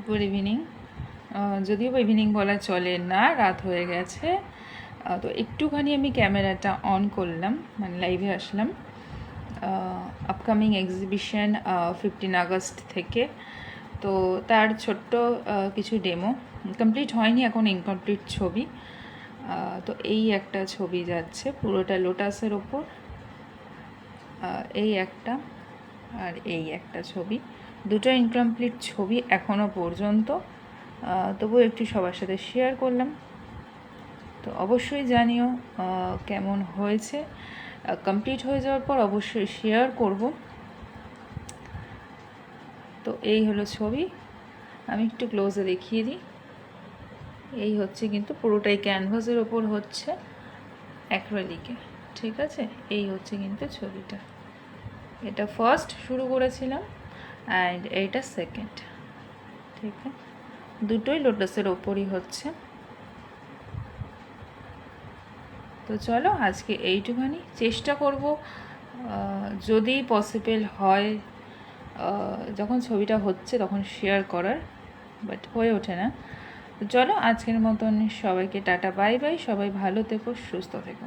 Good evening. যদিও evening বলা চলে না, রাত হয়ে গেছে। তো একটুখানি আমি ক্যামেরাটা অন করলাম, মানে লাইভে আসলাম। আপকামিং এক্সিবিশন 15 আগস্ট থেকে, তো তার ছোট্ট কিছু ডেমো, কমপ্লিট হয়নি এখন, ইনকমপ্লিট ছবি। তো এই একটা ছবি যাচ্ছে পুরোটা লোটাসের ওপর, এই একটা আর এই একটা ছবি, দুটো ইনকমপ্লিট ছবি এখনও পর্যন্ত। তবুও একটু সবার সাথে শেয়ার করলাম। তো অবশ্যই জানিও কেমন হয়েছে। কমপ্লিট হয়ে যাওয়ার পর অবশ্যই শেয়ার করব। তো এই হলো ছবি, আমি একটু ক্লোজে দেখিয়ে দিই। এই হচ্ছে কিন্তু পুরোটাই ক্যানভাসের ওপর হচ্ছে অ্যাক্রিলিকে, ঠিক আছে। এই হচ্ছে কিন্তু ছবিটা, এটা ফার্স্ট শুরু করেছিলাম অ্যান্ড এইটা সেকেন্ড, ঠিক আছে। দুটোই লোটাসের ওপরই হচ্ছে। তো চলো আজকে এইটুখানি, চেষ্টা করব যদি পসিবল হয় যখন ছবিটা হচ্ছে তখন শেয়ার করার, বাট হয়ে ওঠে না। তো চলো আজকের মতন সবাইকে টাটা বাই বাই, সবাই ভালো থেকো, সুস্থ থেকো।